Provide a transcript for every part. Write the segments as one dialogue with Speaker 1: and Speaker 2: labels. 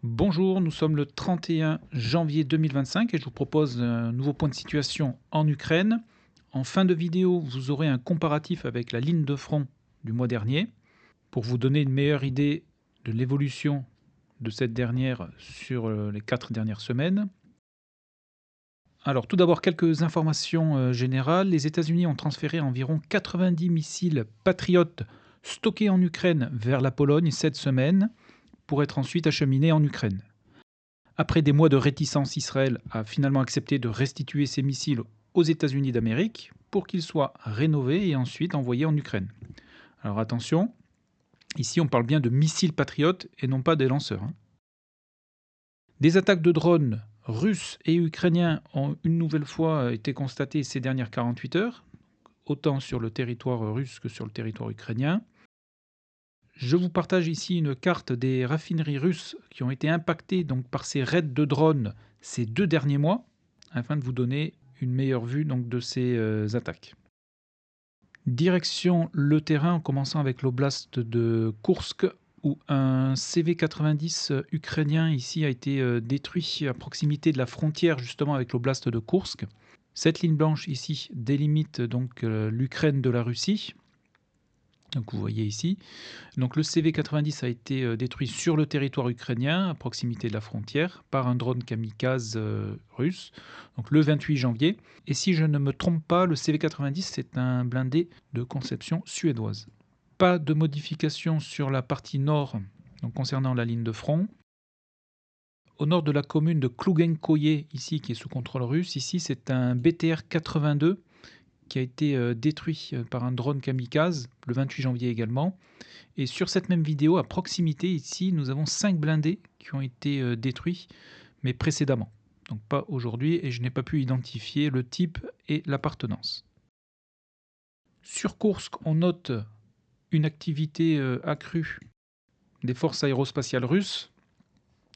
Speaker 1: Bonjour, nous sommes le 31 janvier 2025 et je vous propose un nouveau point de situation en Ukraine. En fin de vidéo, vous aurez un comparatif avec la ligne de front du mois dernier pour vous donner une meilleure idée de l'évolution de cette dernière sur les 4 dernières semaines. Alors tout d'abord quelques informations générales. Les États-Unis ont transféré environ 90 missiles patriotes stockés en Ukraine vers la Pologne cette semaine pour être ensuite acheminés en Ukraine. Après des mois de réticence, Israël a finalement accepté de restituer ses missiles aux États-Unis d'Amérique pour qu'ils soient rénovés et ensuite envoyés en Ukraine. Alors attention, ici on parle bien de missiles patriotes et non pas des lanceurs. Des attaques de drones russes et ukrainiens ont une nouvelle fois été constatées ces dernières 48 heures, autant sur le territoire russe que sur le territoire ukrainien. Je vous partage ici une carte des raffineries russes qui ont été impactées donc, par ces raids de drones ces 2 derniers mois, afin de vous donner une meilleure vue donc, de ces attaques. Direction le terrain en commençant avec l'oblast de Koursk où un CV-90 ukrainien ici a été détruit à proximité de la frontière justement avec l'oblast de Koursk. Cette ligne blanche ici délimite donc l'Ukraine de la Russie. Donc vous voyez ici. Donc le CV-90 a été détruit sur le territoire ukrainien, à proximité de la frontière, par un drone kamikaze russe, donc le 28 janvier. Et si je ne me trompe pas, le CV-90, c'est un blindé de conception suédoise. Pas de modification sur la partie nord, donc concernant la ligne de front. Au nord de la commune de Klugenkoye, ici, qui est sous contrôle russe, ici c'est un BTR-82 qui a été détruit par un drone kamikaze le 28 janvier également. Et sur cette même vidéo, à proximité, ici, nous avons 5 blindés qui ont été détruits, mais précédemment. Donc pas aujourd'hui, et je n'ai pas pu identifier le type et l'appartenance. Sur Koursk, on note une activité accrue des forces aérospatiales russes,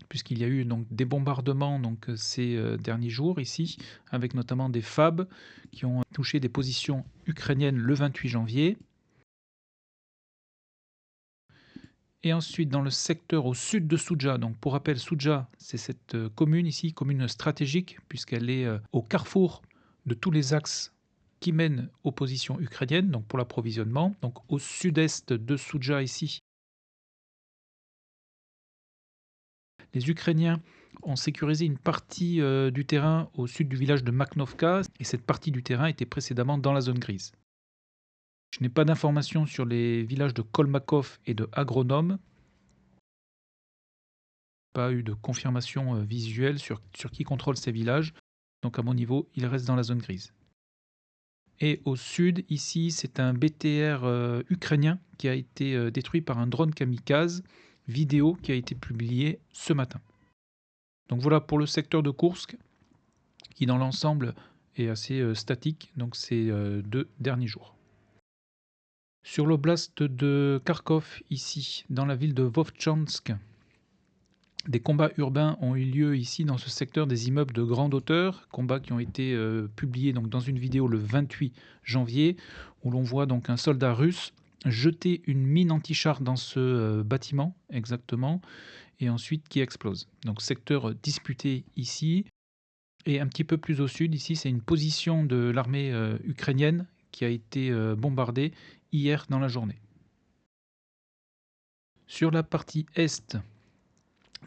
Speaker 1: puisqu'il y a eu donc des bombardements donc, ces derniers jours ici, avec notamment des FAB qui ont touché des positions ukrainiennes le 28 janvier. Et ensuite, dans le secteur au sud de Souja, donc pour rappel, Souja, c'est cette commune ici, commune stratégique, puisqu'elle est au carrefour de tous les axes qui mènent aux positions ukrainiennes, donc pour l'approvisionnement. Donc au sud-est de Souja ici, les Ukrainiens ont sécurisé une partie du terrain au sud du village de Makhnovka, et cette partie du terrain était précédemment dans la zone grise. Je n'ai pas d'informations sur les villages de Kolmakov et de Agronome. Pas eu de confirmation visuelle sur qui contrôle ces villages. Donc à mon niveau, il reste dans la zone grise. Et au sud, ici, c'est un BTR ukrainien qui a été détruit par un drone kamikaze, vidéo qui a été publiée ce matin. Donc voilà pour le secteur de Koursk, qui dans l'ensemble est assez statique, donc ces 2 derniers jours. Sur l'oblast de Kharkov, ici, dans la ville de Vovchansk, des combats urbains ont eu lieu ici dans ce secteur des immeubles de grande hauteur, combats qui ont été publiés donc dans une vidéo le 28 janvier, où l'on voit donc un soldat russe jeter une mine anti-char dans ce bâtiment exactement, et ensuite qui explose. Donc secteur disputé ici, et un petit peu plus au sud, ici c'est une position de l'armée ukrainienne qui a été bombardée hier dans la journée. Sur la partie est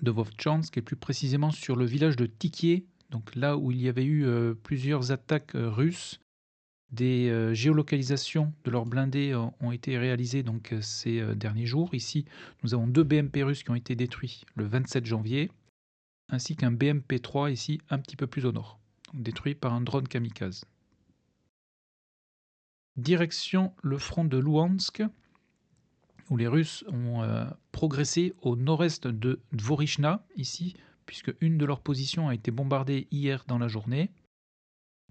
Speaker 1: de Vovchansk et plus précisément sur le village de Tikié, donc là où il y avait eu plusieurs attaques russes. Des géolocalisations de leurs blindés ont été réalisées donc, ces derniers jours. Ici, nous avons 2 BMP russes qui ont été détruits le 27 janvier, ainsi qu'un BMP-3 ici un petit peu plus au nord, donc détruit par un drone kamikaze. Direction le front de Louhansk, où les Russes ont progressé au nord-est de Dvorichna, ici, puisque une de leurs positions a été bombardée hier dans la journée.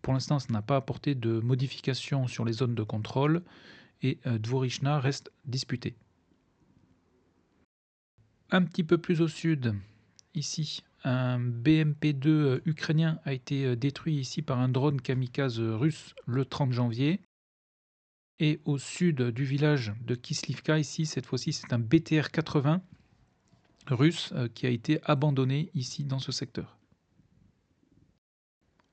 Speaker 1: Pour l'instant, ça n'a pas apporté de modification sur les zones de contrôle et Dvorichna reste disputé. Un petit peu plus au sud, ici, un BMP-2 ukrainien a été détruit ici par un drone kamikaze russe le 30 janvier. Et au sud du village de Kislivka, ici, cette fois-ci, c'est un BTR-80 russe qui a été abandonné ici dans ce secteur.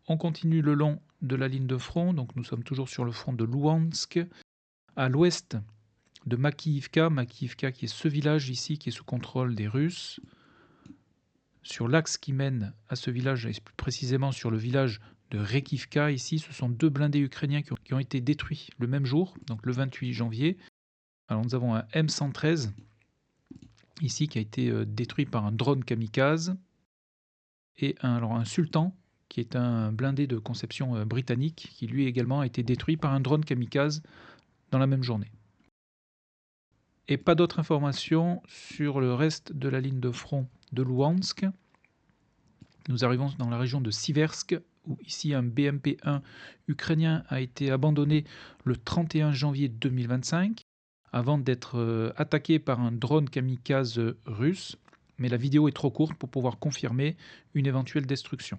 Speaker 1: On continue le long de la ligne de front, donc nous sommes toujours sur le front de Louhansk, à l'ouest de Makiivka, Makiivka qui est ce village ici qui est sous contrôle des Russes. Sur l'axe qui mène à ce village, et plus précisément sur le village de Rekivka, ici, ce sont 2 blindés ukrainiens qui ont été détruits le même jour, donc le 28 janvier. Alors nous avons un M113 ici qui a été détruit par un drone kamikaze et un Sultan qui est un blindé de conception britannique qui lui également a été détruit par un drone kamikaze dans la même journée. Et pas d'autres informations sur le reste de la ligne de front de Louhansk. Nous arrivons dans la région de Siversk, où ici un BMP-1 ukrainien a été abandonné le 31 janvier 2025, avant d'être attaqué par un drone kamikaze russe, mais la vidéo est trop courte pour pouvoir confirmer une éventuelle destruction.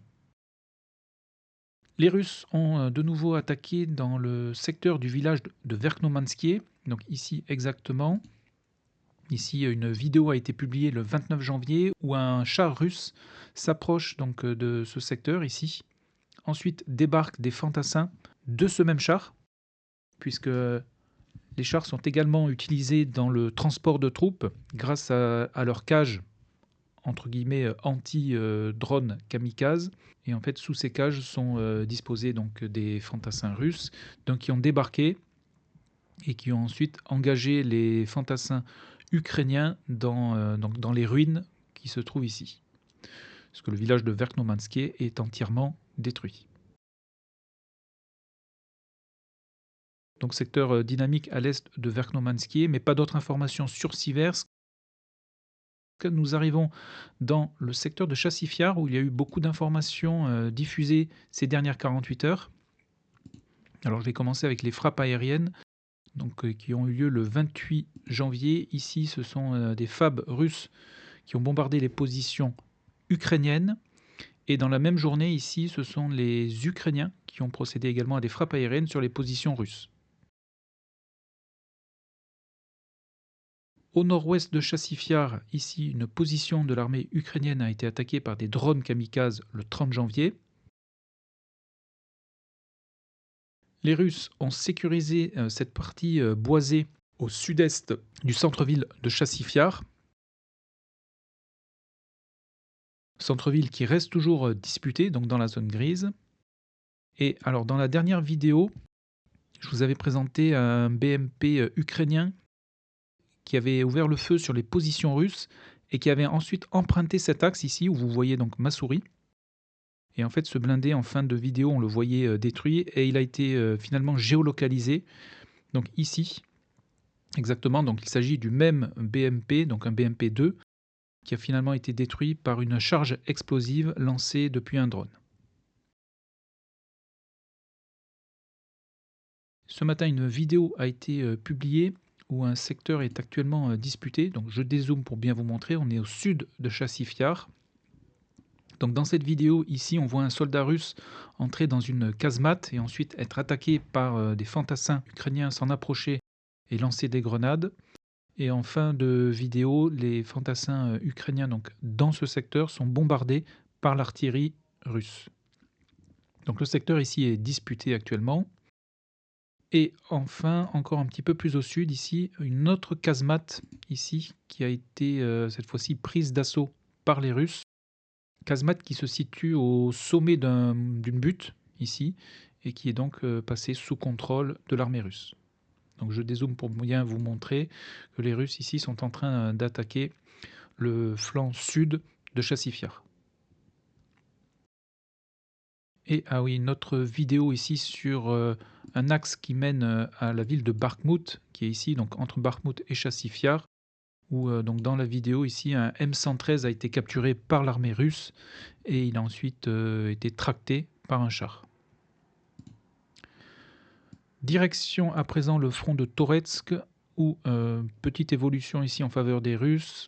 Speaker 1: Les Russes ont de nouveau attaqué dans le secteur du village de Verkhnomansky, donc ici exactement. Ici, une vidéo a été publiée le 29 janvier où un char russe s'approche donc de ce secteur ici. Ensuite débarquent des fantassins de ce même char, puisque les chars sont également utilisés dans le transport de troupes grâce à leur cage entre guillemets anti-drone kamikaze. Et en fait, sous ces cages sont disposés donc des fantassins russes donc, qui ont débarqué et qui ont ensuite engagé les fantassins ukrainiens dans les ruines qui se trouvent ici. Parce que le village de Verkhnomansky est entièrement détruit. Donc secteur dynamique à l'est de Verkhnomansky, mais pas d'autres informations sur Siversk. Nous arrivons dans le secteur de Chassifiar où il y a eu beaucoup d'informations diffusées ces dernières 48 heures. Alors je vais commencer avec les frappes aériennes donc, qui ont eu lieu le 28 janvier. Ici, ce sont des FAB russes qui ont bombardé les positions ukrainiennes. Et dans la même journée, ici, ce sont les Ukrainiens qui ont procédé également à des frappes aériennes sur les positions russes. Au nord-ouest de Chassifiar, ici, une position de l'armée ukrainienne a été attaquée par des drones kamikazes le 30 janvier. Les Russes ont sécurisé cette partie boisée au sud-est du centre-ville de Chassifiar. Centre-ville qui reste toujours disputé, donc dans la zone grise. Et alors dans la dernière vidéo, je vous avais présenté un BMP ukrainien qui avait ouvert le feu sur les positions russes et qui avait ensuite emprunté cet axe ici, où vous voyez donc ma souris. Et en fait, ce blindé, en fin de vidéo, on le voyait détruit et il a été finalement géolocalisé. Donc ici, exactement, donc il s'agit du même BMP, donc un BMP-2, qui a finalement été détruit par une charge explosive lancée depuis un drone. Ce matin, une vidéo a été publiée où un secteur est actuellement disputé. Donc je dézoome pour bien vous montrer. On est au sud de Chassifiar. Donc dans cette vidéo, ici, on voit un soldat russe entrer dans une casemate et ensuite être attaqué par des fantassins ukrainiens, s'en approcher et lancer des grenades. Et en fin de vidéo, les fantassins ukrainiens donc, dans ce secteur sont bombardés par l'artillerie russe. Donc le secteur ici est disputé actuellement. Et enfin, encore un petit peu plus au sud, ici, une autre casemate ici qui a été cette fois-ci prise d'assaut par les Russes. Casemate qui se situe au sommet d'une butte ici et qui est donc passée sous contrôle de l'armée russe. Donc je dézoome pour bien vous montrer que les Russes ici sont en train d'attaquer le flanc sud de Chassifiar. Et ah oui, une autre vidéo ici sur un axe qui mène à la ville de Bakhmout, qui est ici, donc entre Bakhmout et Chassifiar, où donc dans la vidéo ici, un M113 a été capturé par l'armée russe et il a ensuite été tracté par un char. Direction à présent le front de Toretsk, où petite évolution ici en faveur des Russes,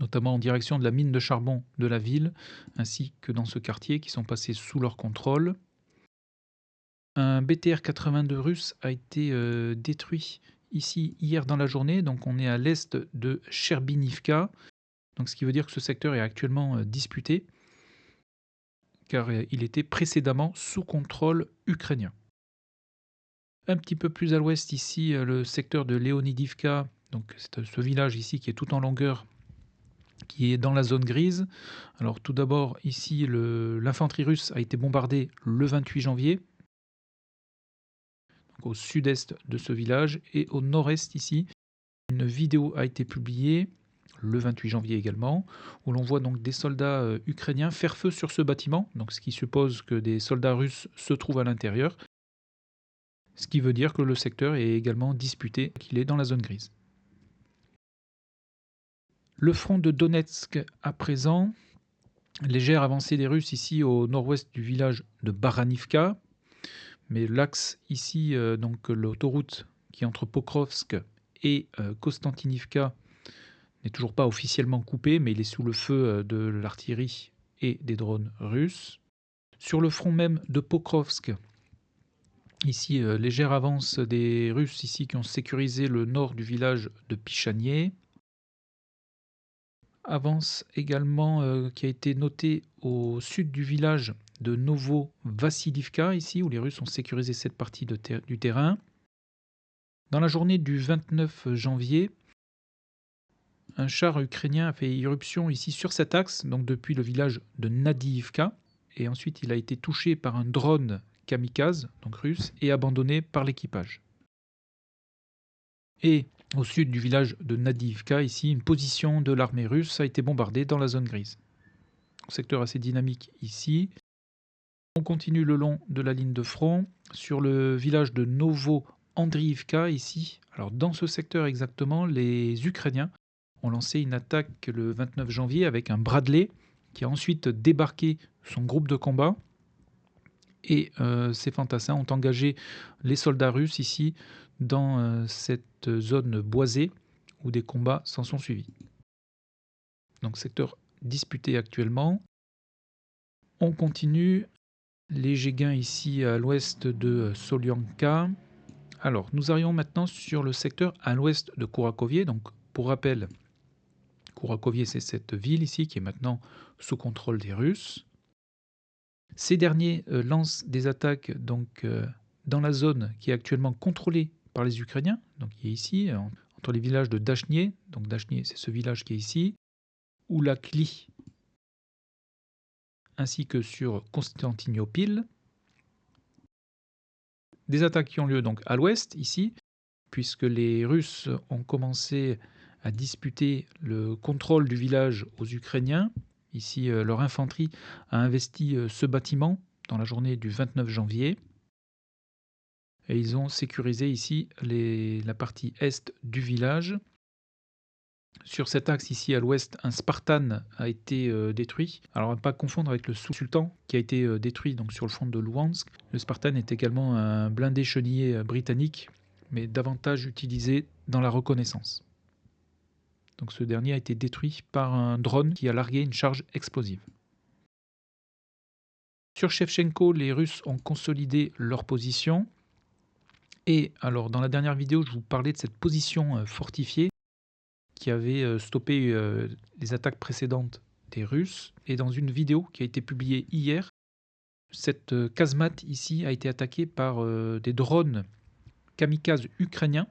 Speaker 1: notamment en direction de la mine de charbon de la ville, ainsi que dans ce quartier qui sont passés sous leur contrôle. Un BTR 82 russe a été détruit ici hier dans la journée, donc on est à l'est de Sherbinivka Donc ce qui veut dire que ce secteur est actuellement disputé, car il était précédemment sous contrôle ukrainien. Un petit peu plus à l'ouest ici, le secteur de Leonidivka, donc c'est ce village ici qui est tout en longueur, qui est dans la zone grise. Alors tout d'abord ici, l'infanterie russe a été bombardée le 28 janvier, donc au sud-est de ce village, et au nord-est ici, une vidéo a été publiée le 28 janvier également, où l'on voit donc des soldats ukrainiens faire feu sur ce bâtiment, donc ce qui suppose que des soldats russes se trouvent à l'intérieur, ce qui veut dire que le secteur est également disputé, qu'il est dans la zone grise. Le front de Donetsk à présent, légère avancée des Russes ici au nord-ouest du village de Baranivka, mais l'axe ici, donc l'autoroute qui est entre Pokrovsk et Kostantinivka n'est toujours pas officiellement coupé, mais il est sous le feu de l'artillerie et des drones russes. Sur le front même de Pokrovsk, ici, légère avance des Russes ici qui ont sécurisé le nord du village de Pichanier. Avance également qui a été notée au sud du village de Novo-Vassilivka, ici, où les Russes ont sécurisé cette partie du terrain. Dans la journée du 29 janvier, un char ukrainien a fait irruption ici sur cet axe, donc depuis le village de Nadiivka, et ensuite il a été touché par un drone kamikaze, donc russe, et abandonné par l'équipage. Et au sud du village de Nadiivka, ici, une position de l'armée russe a été bombardée dans la zone grise. Secteur assez dynamique ici. On continue le long de la ligne de front sur le village de Novo-Andriivka ici. Alors dans ce secteur exactement, les Ukrainiens ont lancé une attaque le 29 janvier avec un Bradley qui a ensuite débarqué son groupe de combat. Et ces fantassins ont engagé les soldats russes ici dans cette zone boisée où des combats s'en sont suivis. Donc secteur disputé actuellement. On continue. Léger gain ici à l'ouest de Solyanka. Alors nous arrivons maintenant sur le secteur à l'ouest de Kourakovié. Donc pour rappel, Kourakovié c'est cette ville ici qui est maintenant sous contrôle des Russes. Ces derniers lancent des attaques donc, dans la zone qui est actuellement contrôlée par les Ukrainiens, donc qui est ici, entre les villages de Dachnier, donc Dachnier c'est ce village qui est ici, ou la Kli, ainsi que sur Constantinople. Des attaques qui ont lieu donc à l'ouest, ici, puisque les Russes ont commencé à disputer le contrôle du village aux Ukrainiens. Ici, leur infanterie a investi ce bâtiment dans la journée du 29 janvier. Et ils ont sécurisé ici la partie est du village. Sur cet axe ici à l'ouest, un Spartan a été détruit. Alors à ne pas confondre avec le Sultan qui a été détruit donc sur le front de Louhansk. Le Spartan est également un blindé chenillé britannique, mais davantage utilisé dans la reconnaissance. Donc ce dernier a été détruit par un drone qui a largué une charge explosive. Sur Shevchenko, les Russes ont consolidé leur position. Et alors dans la dernière vidéo, je vous parlais de cette position fortifiée qui avait stoppé les attaques précédentes des Russes. Et dans une vidéo qui a été publiée hier, cette casemate ici a été attaquée par des drones kamikazes ukrainiens,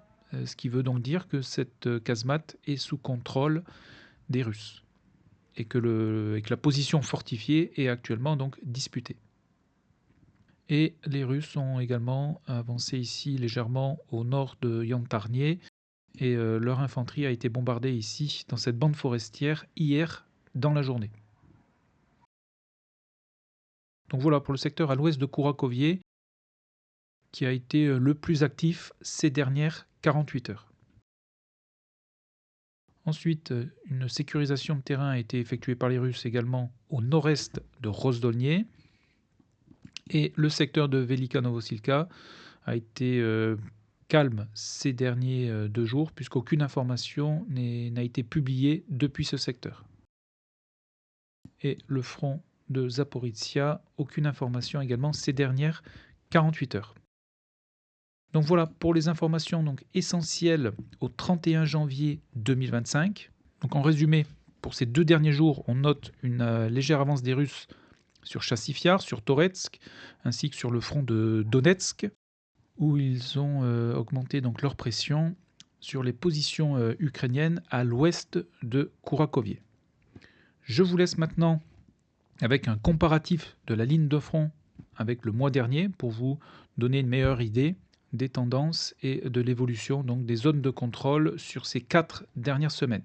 Speaker 1: ce qui veut donc dire que cette casemate est sous contrôle des Russes et que la position fortifiée est actuellement donc disputée. Et les Russes ont également avancé ici légèrement au nord de Yantarnier et leur infanterie a été bombardée ici dans cette bande forestière hier dans la journée. Donc voilà pour le secteur à l'ouest de Kourakovié qui a été le plus actif ces dernières 48 heures. Ensuite, une sécurisation de terrain a été effectuée par les Russes également au nord-est de Rozdolnié. Et le secteur de Velika Novosilka a été calme ces derniers 2 jours, puisqu'aucune information n'a été publiée depuis ce secteur. Et le front de Zaporizhia, aucune information également ces dernières 48 heures. Donc voilà pour les informations donc essentielles au 31 janvier 2025. Donc en résumé, pour ces 2 derniers jours, on note une légère avance des Russes sur Chassifiar, sur Toretsk, ainsi que sur le front de Donetsk, où ils ont augmenté donc leur pression sur les positions ukrainiennes à l'ouest de Kourakovié. Je vous laisse maintenant avec un comparatif de la ligne de front avec le mois dernier pour vous donner une meilleure idée des tendances et de l'évolution donc des zones de contrôle sur ces 4 dernières semaines.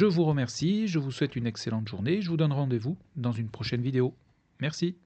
Speaker 1: Je vous remercie, je vous souhaite une excellente journée, je vous donne rendez-vous dans une prochaine vidéo. Merci.